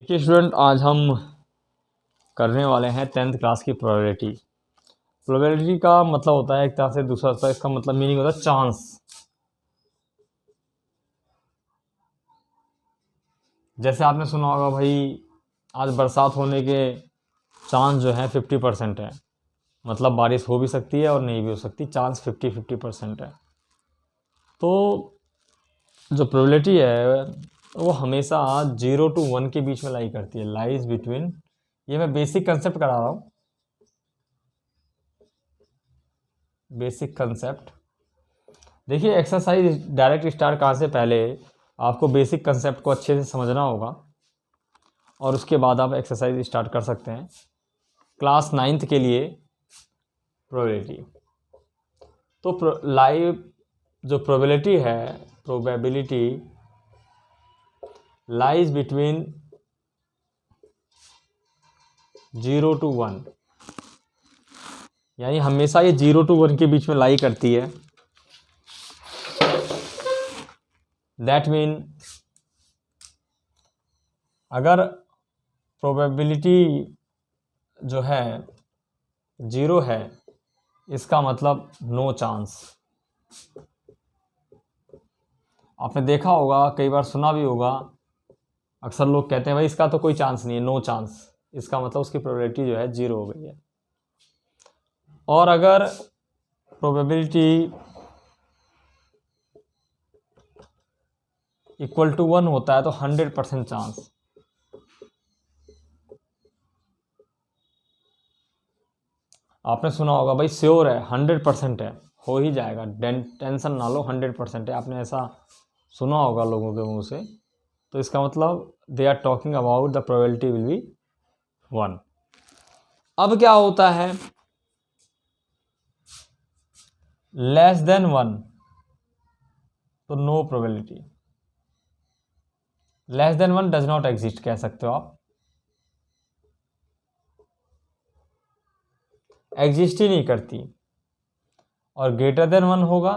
देखिए स्टूडेंट, आज हम करने वाले हैं 10th क्लास की प्रोबेबिलिटी। प्रोबेबिलिटी का मतलब होता है एक तरह से, दूसरा होता है इसका मतलब मीनिंग होता है चांस। जैसे आपने सुना होगा भाई, आज बरसात होने के चांस जो है 50% है। मतलब बारिश हो भी सकती है और नहीं भी हो सकती, चांस 50-50% है। तो जो प्रोबेबिलिटी है वो हमेशा 0 to 1 के बीच में लाई करती है, लाइज बिटवीन। ये मैं बेसिक कंसेप्ट करा रहा हूँ, बेसिक कंसेप्ट। देखिए एक्सरसाइज डायरेक्ट स्टार्ट कहाँ से, पहले आपको बेसिक कंसेप्ट को अच्छे से समझना होगा और उसके बाद आप एक्सरसाइज स्टार्ट कर सकते हैं। क्लास 9th के लिए प्रोबेबिलिटी, तो लाइव जो प्रोबेबिलिटी है, प्रोबेबिलिटी लाइज बिटवीन 0 to 1, यानी हमेशा ये 0 to 1 के बीच में लाई करती है। दैट मीन अगर प्रोबेबिलिटी जो है 0 है, इसका मतलब नो चांस। आपने देखा होगा, कई बार सुना भी होगा, अक्सर लोग कहते हैं भाई इसका तो कोई चांस नहीं है, नो चांस। इसका मतलब उसकी प्रोबेबिलिटी जो है 0 हो गई है। और अगर प्रोबेबिलिटी इक्वल टू 1 होता है तो 100% चांस। आपने सुना होगा भाई श्योर है, 100% है, हो ही जाएगा, टेंशन ना लो, 100% है। आपने ऐसा सुना होगा लोगों के मुंह से। तो इसका मतलब they are talking about the probability will be 1। अब क्या होता है, लेस देन 1 तो no probability. Less than 1 does not exist कह सकते हो आप, एग्जिस्ट ही नहीं करती। और ग्रेटर देन 1 होगा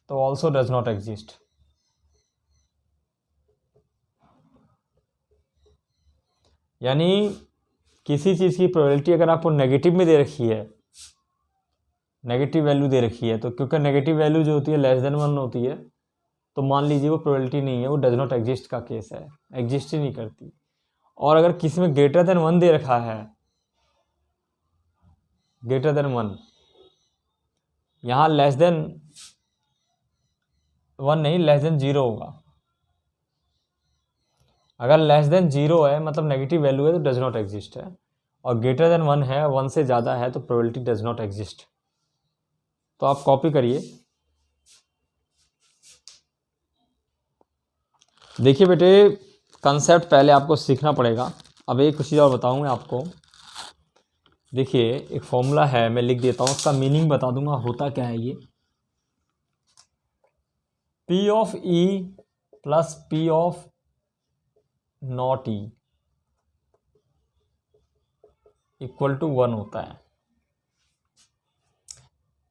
तो ऑल्सो डज नॉट एग्जिस्ट। यानी किसी चीज़ की प्रोबेबिलिटी अगर आपको नेगेटिव में दे रखी है, नेगेटिव वैल्यू दे रखी है, तो क्योंकि नेगेटिव वैल्यू जो होती है लेस देन 1 होती है, तो मान लीजिए वो प्रोबेबिलिटी नहीं है, वो डज नॉट एग्जिस्ट का केस है, एग्जिस्ट ही नहीं करती। और अगर किसी में ग्रेटर देन 1 दे रखा है, ग्रेटर देन 1, यहाँ लेस देन 1 नहीं, लेस देन 0 होगा। अगर लेस देन 0 है मतलब नेगेटिव वैल्यू है तो डज नॉट एग्जिस्ट है, और ग्रेटर देन 1 है, 1 से ज़्यादा है, तो प्रोबेबिलिटी डज नॉट एग्जिस्ट। तो आप कॉपी करिए। देखिए बेटे, कंसेप्ट पहले आपको सीखना पड़ेगा। अब एक चीज़ और बताऊंगा आपको। देखिए एक फॉर्मूला है, मैं लिख देता हूँ, उसका मीनिंग बता दूंगा होता क्या है ये। P of E plus P of not E equal to 1 होता है।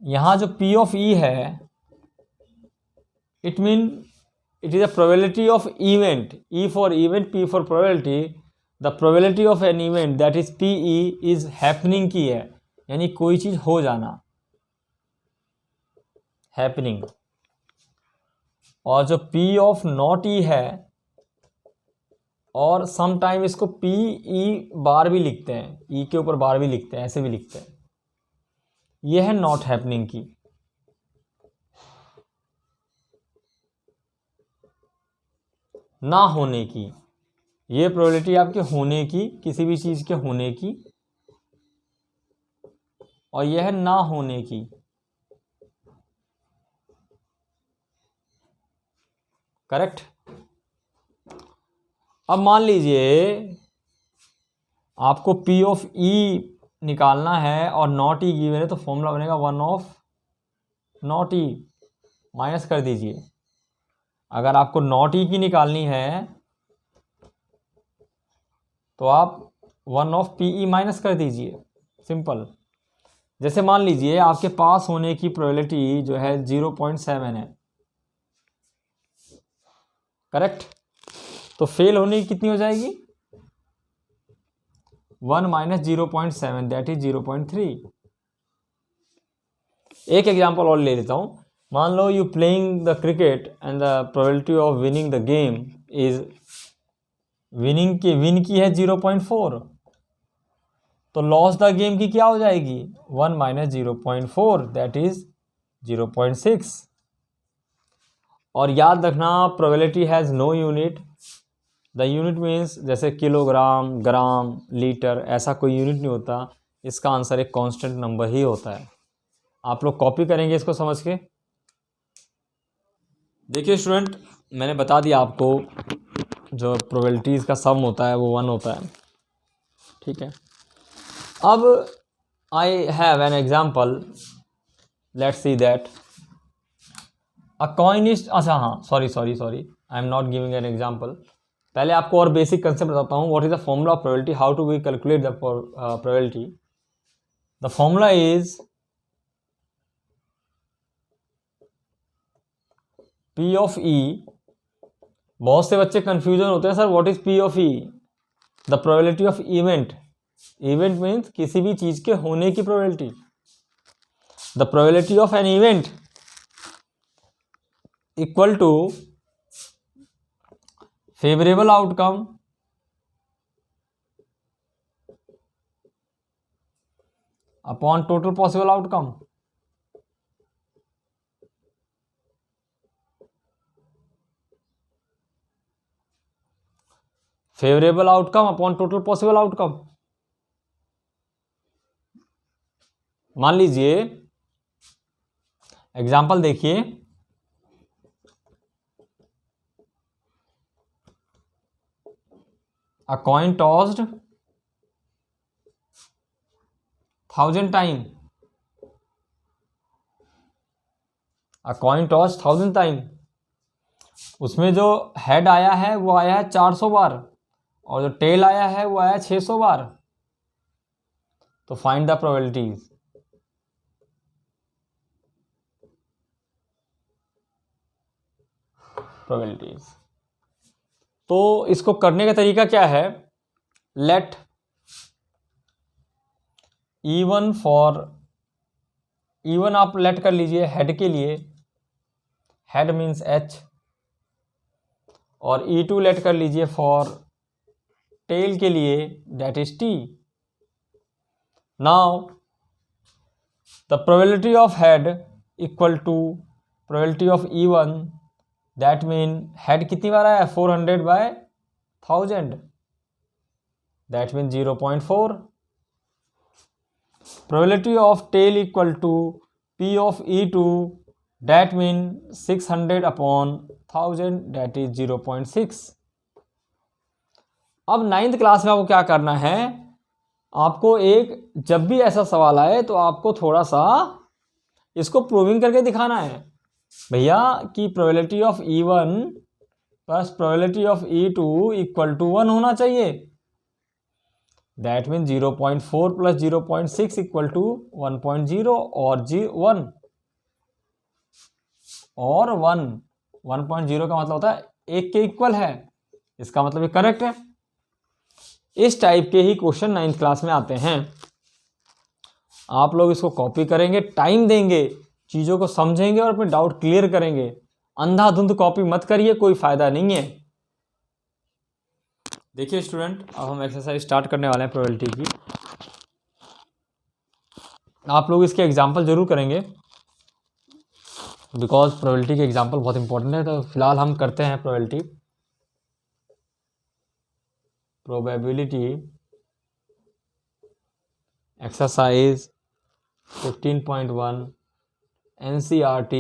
यहाँ जो P ऑफ E है, it mean it is a probability of event, E for event, P for probability। the probability of an event that is PE is happening की है, यानी कोई चीज हो जाना, happening। और जो P of not E है, और समटाइम इसको PE बार भी लिखते हैं, E के ऊपर बार भी लिखते हैं, ऐसे भी लिखते हैं, यह है नॉट हैपनिंग की। ना होने की, ये प्रोबेबिलिटी आपके होने की, किसी भी चीज के होने की, और यह है ना होने की। करेक्ट। अब मान लीजिए आपको P ऑफ E निकालना है और नॉट E गिवन है, तो फॉर्मूला बनेगा 1 ऑफ नॉट E, माइनस कर दीजिए। अगर आपको नॉट E की निकालनी है तो आप 1 ऑफ PE माइनस कर दीजिए, सिंपल। जैसे मान लीजिए आपके पास होने की प्रोबेबिलिटी जो है 0.7 है, करेक्ट, तो फेल होने की कितनी हो जाएगी, 1 माइनस 0.7 दैट इज 0.3। एक एग्जाम्पल और ले लेता हूँ। मान लो you playing the cricket and the probability of winning the game is win की है 0.4, तो लॉस द गेम की क्या हो जाएगी 1 माइनस 0.4 दैट इज 0.6। और याद रखना probability has no unit. The unit means जैसे किलोग्राम, ग्राम, लीटर, ऐसा कोई यूनिट नहीं होता। इसका आंसर एक कांस्टेंट नंबर ही होता है। आप लोग कॉपी करेंगे इसको समझ के। देखिए स्टूडेंट, मैंने बता दिया आपको जो प्रोबेबिलिटीज़ का सम होता है वो 1 होता है, ठीक है। अब I have an example, let's see that a coin is, अच्छा हाँ sorry I am not giving an example. पहले आपको और बेसिक कंसेप्ट बताता हूँ। What is the formula of probability, how to we calculate the probability. The formula is P of E। बहुत से बच्चे कंफ्यूजन होते हैं, sir what is P of E। The probability of event. Event means किसी भी चीज के होने की probability. The probability of an event equal to favourable outcome upon total possible outcome. Favourable outcome upon total possible outcome. मान लीजिए example देखिए, a coin tossed 1000 times, a coin tossed 1000 times, उसमें जो हेड आया है वो आया है 400 बार और जो टेल आया है वो आया 600 बार। तो फाइंड द प्रोबेबिलिटीज। तो इसको करने का तरीका क्या है, लेट E1 फॉर E1 आप लेट कर लीजिए हेड के लिए, हेड मीन्स H, और E2 लेट कर लीजिए फॉर टेल के लिए, that is T। Now the probability of head equal to probability of E1, that mean head कितनी बार आया 400/1000, that mean 0.4। Probability of tail equal to P of E2, that mean 600/1000, that is 0.6। अब 9th class में आपको क्या करना है, आपको एक जब भी ऐसा सवाल आए तो आपको थोड़ा सा इसको प्रूविंग करके दिखाना है भैया कि probability of E1 plus probability of E2 equal to 1 होना चाहिए। That mean 0.4 plus 0.6 equal to 1.0 और 1 और 1.0 का मतलब होता है 1 के इक्वल है, इसका मतलब ये करेक्ट है। इस टाइप के ही क्वेश्चन 9th क्लास में आते हैं। आप लोग इसको कॉपी करेंगे, टाइम देंगे, चीज़ों को समझेंगे और अपने डाउट क्लियर करेंगे। अंधाधुंध कॉपी मत करिए, कोई फायदा नहीं है। देखिए स्टूडेंट, अब हम एक्सरसाइज स्टार्ट करने वाले हैं प्रोबेबिलिटी की। आप लोग इसके एग्जाम्पल जरूर करेंगे बिकॉज प्रोबेबिलिटी के एग्जाम्पल बहुत इंपॉर्टेंट है। तो फिलहाल हम करते हैं probability exercise 15.1 NCERT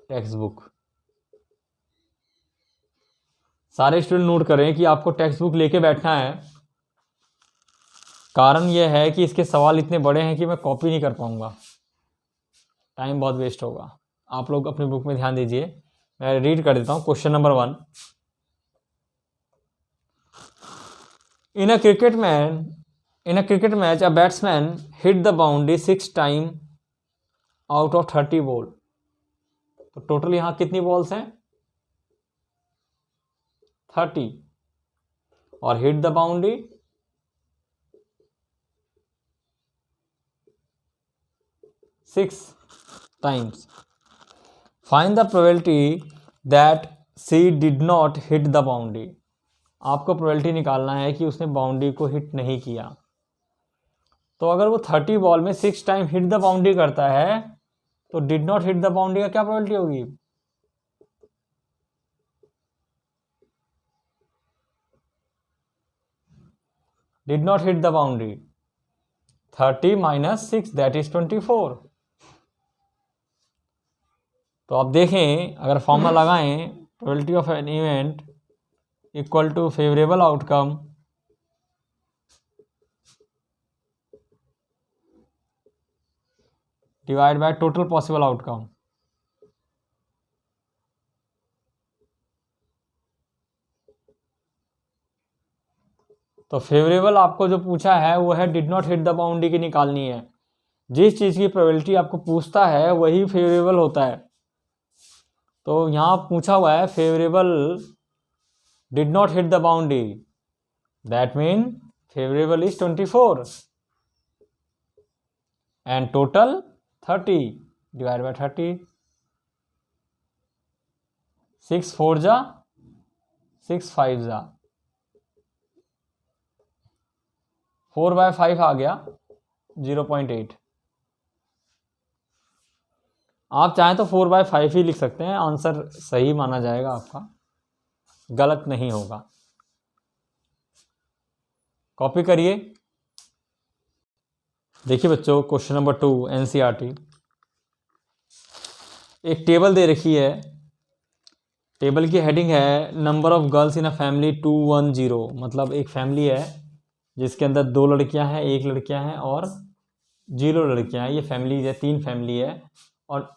text book. सारे स्टूडेंट नोट करें कि आपको टेक्स्ट बुक लेके बैठना है। कारण यह है कि इसके सवाल इतने बड़े हैं कि मैं कॉपी नहीं कर पाऊंगा, टाइम बहुत वेस्ट होगा। आप लोग अपनी बुक में ध्यान दीजिए। मैं रीड कर देता हूं। Question number 1, in a cricket match a batsman hit the boundary 6 time out of 30 ball. तो टोटल यहां कितनी बॉल्स हैं 30, और hit the boundary 6 times. Find the probability that C did not hit the boundary. आपको probability निकालना है कि उसने बाउंड्री को हिट नहीं किया। तो अगर वो 30 बॉल में 6 टाइम हिट द बाउंड्री करता है तो did not hit the boundary का क्या प्रोबेबिलिटी होगी? Did not hit the boundary 30 - 6 that is 24। तो आप देखें, अगर फॉर्मूला लगाएं, probability of an event equal to favourable outcome divide by total possible outcome. तो फेवरेबल आपको जो पूछा है वो है did not hit the boundary की निकालनी है। जिस चीज़ की प्रोबेबिलिटी आपको पूछता है वही फेवरेबल होता है। तो यहाँ पूछा हुआ है favourable did not hit the boundary, that mean favourable is 24 and total 30 divide by 30। 6 4 जा 6 5 जा 4/5 आ गया 0.8। आप चाहें तो 4/5 ही लिख सकते हैं, आंसर सही माना जाएगा, आपका गलत नहीं होगा। कॉपी करिए। देखिए बच्चों, क्वेश्चन नंबर 2 एनसीईआरटी। एक टेबल दे रखी है, टेबल की हेडिंग है number of girls in a family 210। मतलब एक फैमिली है जिसके अंदर 2 लड़कियां हैं, 1 लड़कियां हैं और 0 लड़कियां हैं। ये फैमिली है, 3 फैमिली है। और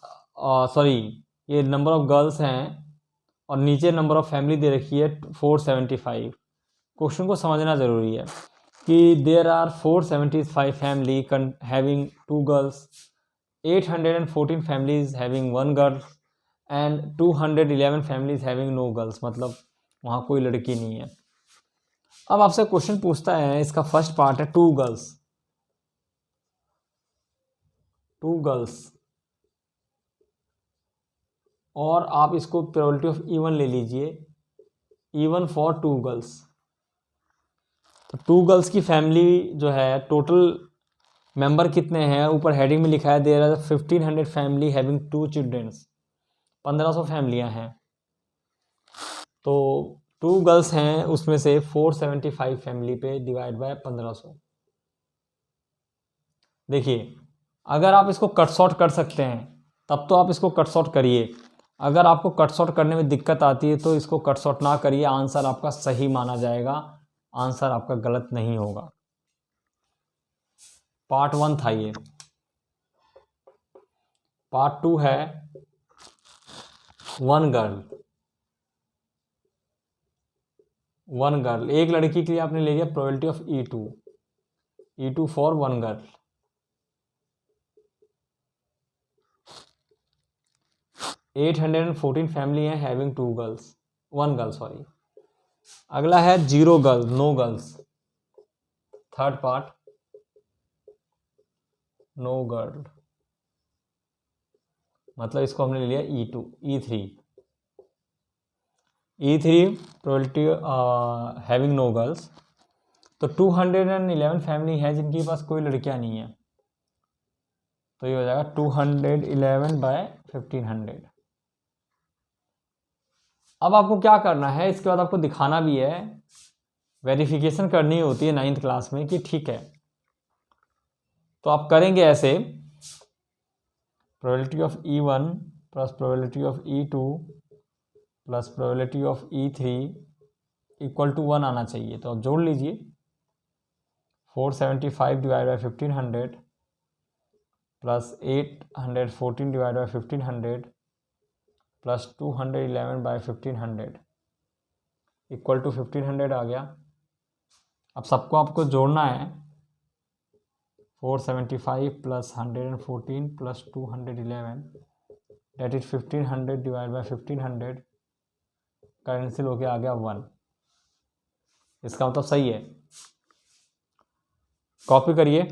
सॉरी, ये नंबर ऑफ गर्ल्स हैं और नीचे नंबर ऑफ फैमिली दे रखी है 475। क्वेश्चन को समझना ज़रूरी है कि there are 475 family having 2 girls, 814 families having 1 girl and 211 families having no girls. मतलब वहाँ कोई लड़की नहीं है। अब आपसे क्वेश्चन पूछता है, इसका फर्स्ट पार्ट है 2 गर्ल्स, 2 गर्ल्स, और आप इसको प्रोबेबिलिटी ऑफ इवन ले लीजिए, इवन फॉर 2 गर्ल्स। तो 2 गर्ल्स की फैमिली जो है, टोटल मेंबर कितने हैं? ऊपर हेडिंग में लिखा है there are 1500 family having 2 childrens. 1500 फैमिलियां हैं। तो 2 गर्ल्स हैं, उसमें से 475 फैमिली पे डिवाइड बाय 1500। देखिए, अगर आप इसको कट शॉर्ट कर सकते हैं तब तो आप इसको कट शॉर्ट करिए। अगर आपको कट शॉर्ट करने में दिक्कत आती है तो इसको कट शॉर्ट ना करिए, आंसर आपका सही माना जाएगा, आंसर आपका गलत नहीं होगा। पार्ट 1 था ये। पार्ट 2 है 1 गर्ल, 1 गर्ल। एक लड़की के लिए आपने ले लिया probability of E2 for 1 girl. At 814 family है हैविंग 2 गर्ल्स, 1 गर्ल सॉरी। अगला है 0 girl, no girls. Third part no girl, मतलब इसको हमने ले लिया E3 probability having no girls. तो 211 फैमिली है जिनके पास कोई लड़कियां नहीं है, तो ये हो जाएगा 211/1500। अब आपको क्या करना है, इसके बाद आपको दिखाना भी है, वेरिफिकेशन करनी होती है 9th क्लास में कि ठीक है। तो आप करेंगे ऐसे, probability of E1 plus probability of E2 plus probability of E3 equal to 1 आना चाहिए। तो आप जोड़ लीजिए, 475 divide by 1500 plus 814 divide by 1500 plus 211/1500 equal to 1500 आ गया। अब सबको आपको जोड़ना है, 475 plus 114 plus 211 that is 1500 divide by 1500, cancel होके आ गया 1। इसका मतलब सही है। कॉपी करिए।